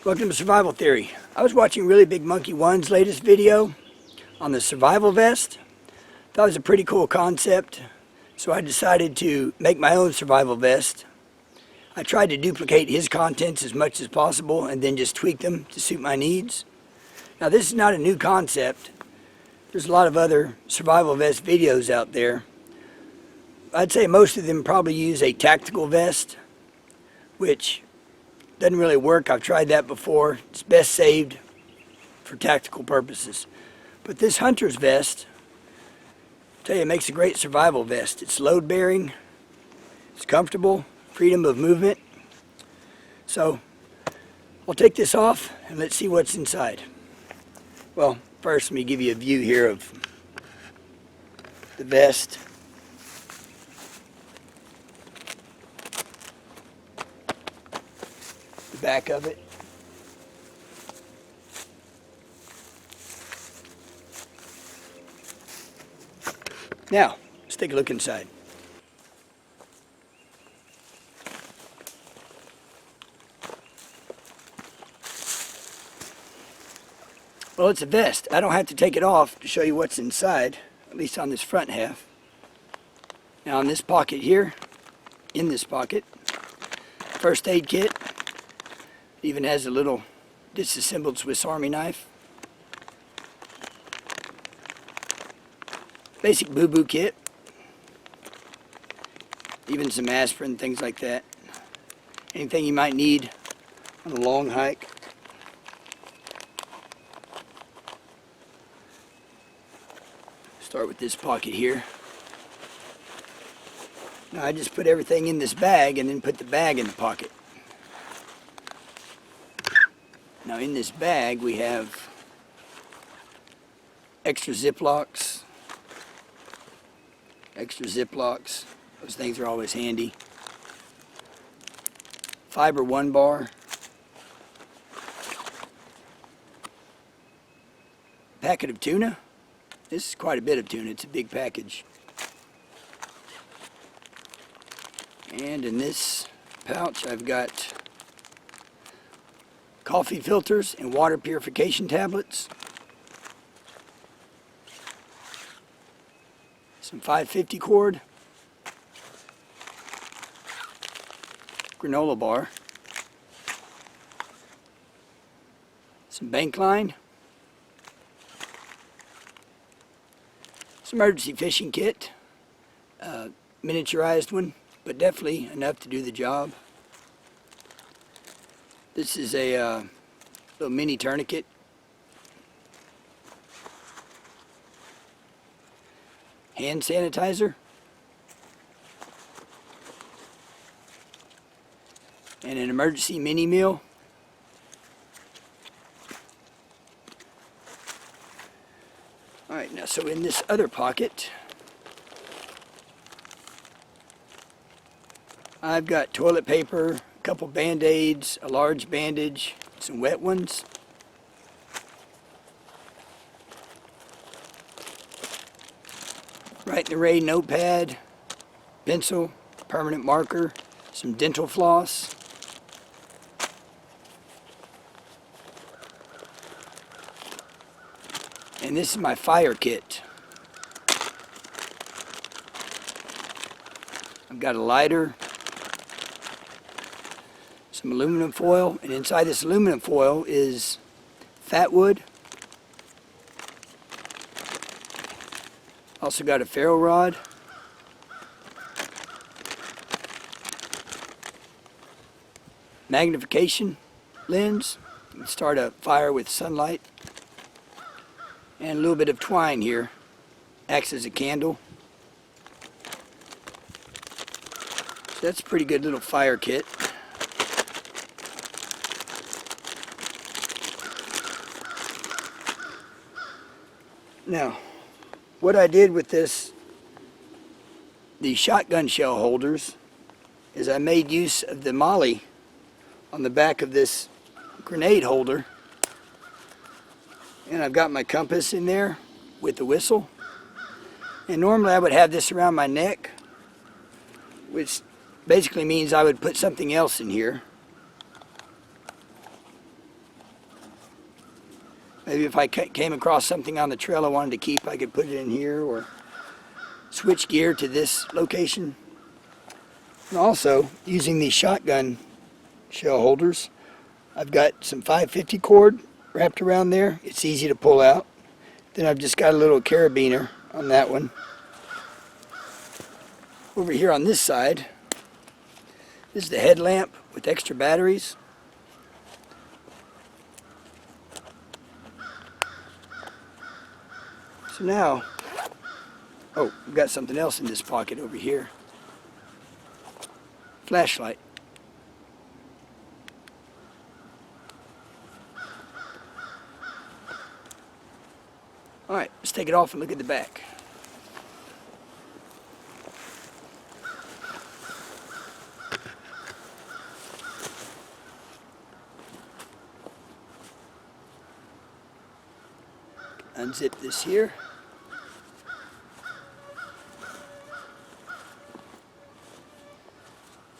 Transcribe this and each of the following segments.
Welcome to Survival Theory. I was watching Really Big Monkey 1's latest video on the survival vest. Thought it was a pretty cool concept, so I decided to make my own survival vest. I tried to duplicate his contents as much as possible and then just tweak them to suit my needs. Now this is not a new concept. There's a lot of other survival vest videos out there. I'd say most of them probably use a tactical vest, which doesn't really work. I've tried that before. It's best saved for tactical purposes. But this hunter's vest, I tell you, it makes a great survival vest. It's load bearing, it's comfortable, freedom of movement. So I'll take this off and let's see what's inside. Well, first let me give you a view here of the vest. Back of it. Now, let's take a look inside. Well, it's a vest. I don't have to take it off to show you what's inside, at least on this front half. Now, in this pocket here, in this pocket, first aid kit. Even has a little disassembled Swiss Army knife. Basic boo-boo kit. Even some aspirin, things like that. Anything you might need on a long hike. Start with this pocket here. Now I just put everything in this bag and then put the bag in the pocket. Now in this bag we have extra Ziplocs. Those things are always handy. Fiber 1 bar. Packet of tuna. This is quite a bit of tuna. It's a big package. And in this pouch I've got coffee filters and water purification tablets. Some 550 cord. Granola bar. Some bank line. Some emergency fishing kit. Miniaturized one, but definitely enough to do the job. This is a little mini tourniquet. Hand sanitizer. And an emergency mini meal. Alright, now so in this other pocket, I've got toilet paper, a couple Band-Aids, a large bandage, some wet ones. Write in the Rain notepad, pencil, permanent marker, some dental floss. And this is my fire kit. I've got a lighter, some aluminum foil, and inside this aluminum foil is fat wood. Also got a ferro rod. Magnification lens. You can start a fire with sunlight. And a little bit of twine here. Acts as a candle. So that's a pretty good little fire kit. Now, what I did with these shotgun shell holders, is I made use of the molly on the back of this grenade holder. And I've got my compass in there with the whistle. And normally I would have this around my neck, which basically means I would put something else in here. Maybe if I came across something on the trail I wanted to keep, I could put it in here or switch gear to this location. And also, using these shotgun shell holders, I've got some 550 cord wrapped around there. It's easy to pull out. Then I've just got a little carabiner on that one. Over here on this side, this is the headlamp with extra batteries. So now, oh, we've got something else in this pocket over here. Flashlight. Alright, let's take it off and look at the back. Unzip this here.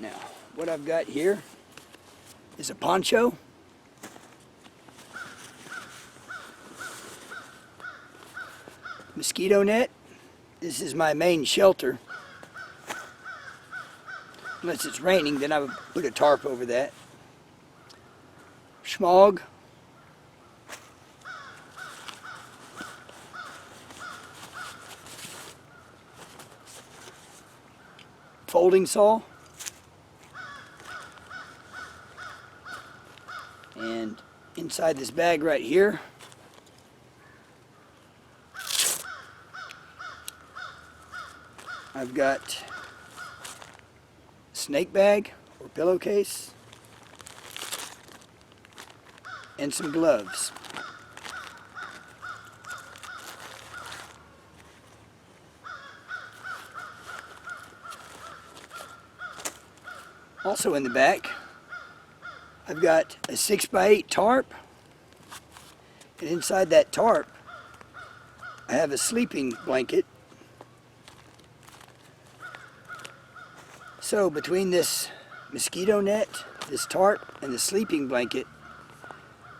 Now, what I've got here is a poncho. Mosquito net. This is my main shelter. Unless it's raining, then I would put a tarp over that. Schmog. Folding saw. And inside this bag right here, I've got a snake bag or pillowcase and some gloves. Also in the back, I've got a 6x8 tarp, and inside that tarp I have a sleeping blanket. So between this mosquito net, this tarp, and the sleeping blanket,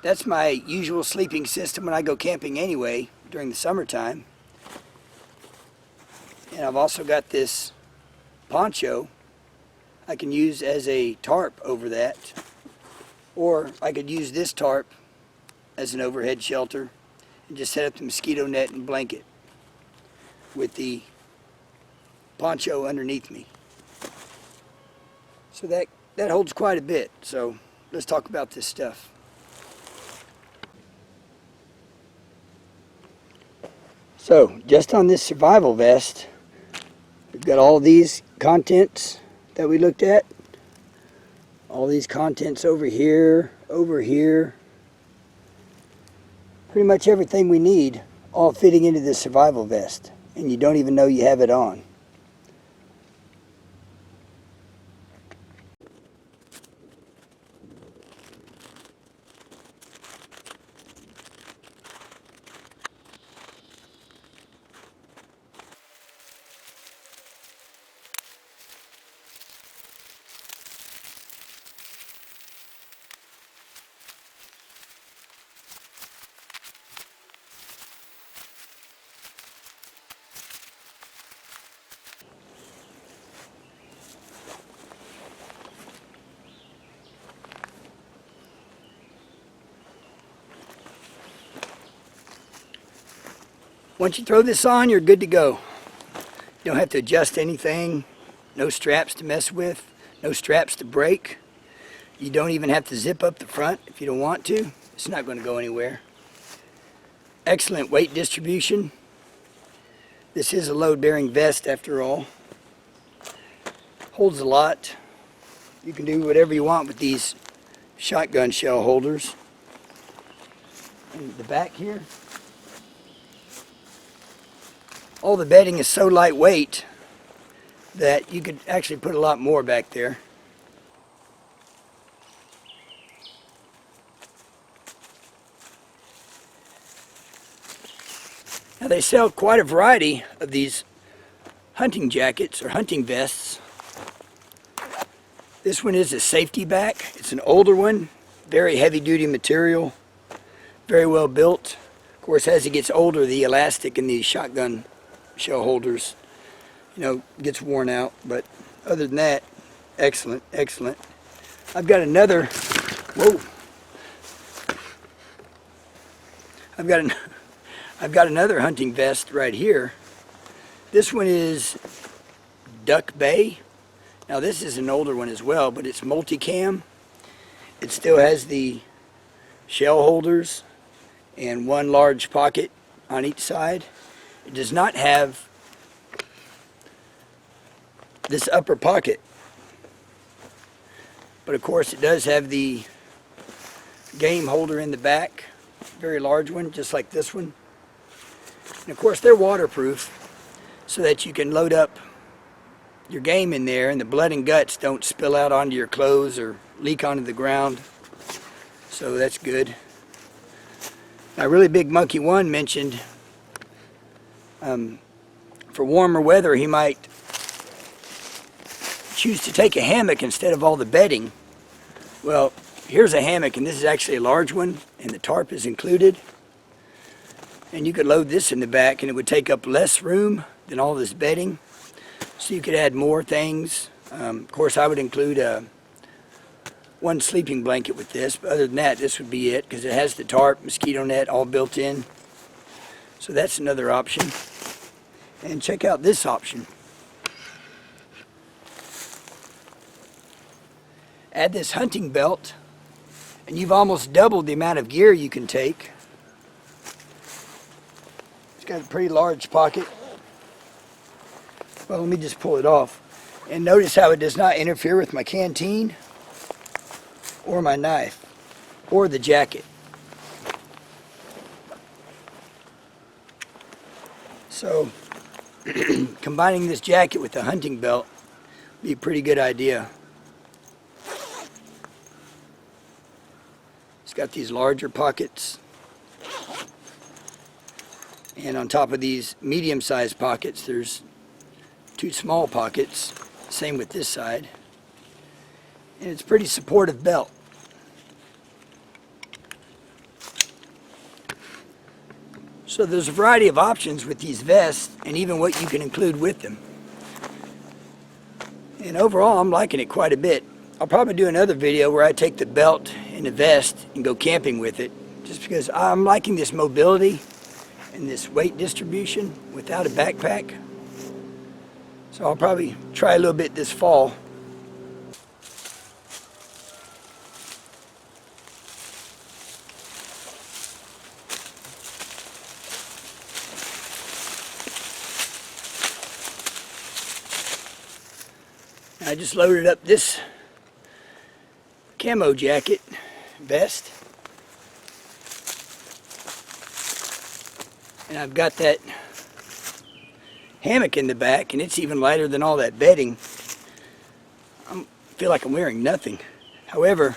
that's my usual sleeping system when I go camping anyway during the summertime. And I've also got this poncho I can use as a tarp over that. Or I could use this tarp as an overhead shelter and just set up the mosquito net and blanket with the poncho underneath me. So that holds quite a bit. So let's talk about this stuff. So just on this survival vest, we've got all these contents that we looked at. All these contents over here. Pretty much everything we need, all fitting into this survival vest. And you don't even know you have it on. Once you throw this on, you're good to go. You don't have to adjust anything. No straps to mess with. No straps to break. You don't even have to zip up the front if you don't want to. It's not going to go anywhere. Excellent weight distribution. This is a load-bearing vest after all. Holds a lot. You can do whatever you want with these shotgun shell holders. And the back here, all the bedding is so lightweight that you could actually put a lot more back there. Now they sell quite a variety of these hunting jackets or hunting vests. This one is a safety back. It's an older one, very heavy duty material, Very well built. Of course, as it gets older, the elastic in these shotgun shell holders, gets worn out. But other than that, excellent, excellent. I've got another, whoa. I've got another hunting vest right here. This one is Duck Bay. Now this is an older one as well, but it's multicam. It still has the shell holders and one large pocket on each side. It does not have this upper pocket, but of course it does have the game holder in the back, very large one, just like this one. And of course they're waterproof so that you can load up your game in there and the blood and guts don't spill out onto your clothes or leak onto the ground. So that's good. Now, Really Big Monkey 1 mentioned for warmer weather he might choose to take a hammock instead of all the bedding. Well, here's a hammock, and this is actually a large one, and the tarp is included. And you could load this in the back, and it would take up less room than all this bedding. So you could add more things. Of course, I would include one sleeping blanket with this, but other than that, this would be it, because it has the tarp, mosquito net, all built in. So that's another option. And check out this option. Add this hunting belt, and you've almost doubled the amount of gear you can take. It's got a pretty large pocket. Well, let me just pull it off. And notice how it does not interfere with my canteen or my knife or the jacket. So combining this jacket with the hunting belt would be a pretty good idea. It's got these larger pockets, and on top of these medium-sized pockets there's two small pockets, same with this side, and it's a pretty supportive belt. So there's a variety of options with these vests and even what you can include with them. And overall I'm liking it quite a bit. I'll probably do another video where I take the belt and the vest and go camping with it, just because I'm liking this mobility and this weight distribution without a backpack. So I'll probably try a little bit this fall. I just loaded up this camo jacket vest, and I've got that hammock in the back, and it's even lighter than all that bedding. I feel like I'm wearing nothing. However,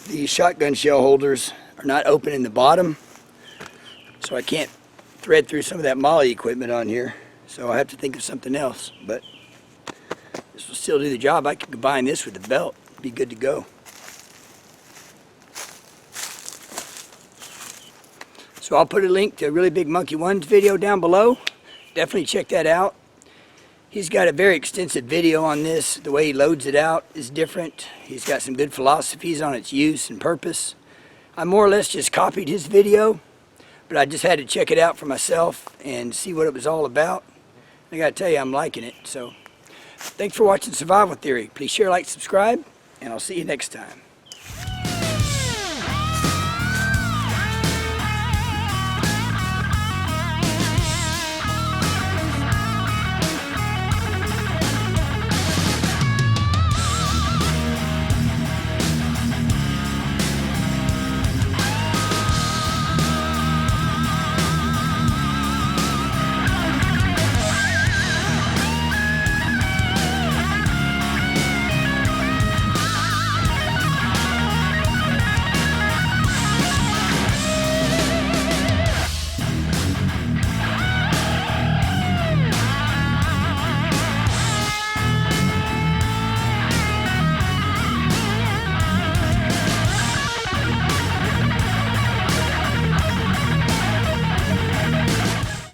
the shotgun shell holders are not open in the bottom, so I can't thread through some of that MOLLE equipment on here, so I'll have to think of something else. But this will still do the job. I could combine this with the belt, be good to go. So I'll put a link to Really Big Monkey 1's video down below. Definitely check that out. He's got a very extensive video on this. The way he loads it out is different. He's got some good philosophies on its use and purpose. I more or less just copied his video, but I just had to check it out for myself and see what it was all about. I gotta tell you, I'm liking it. So thanks for watching Survival Theory. Please share, like, subscribe, and I'll see you next time.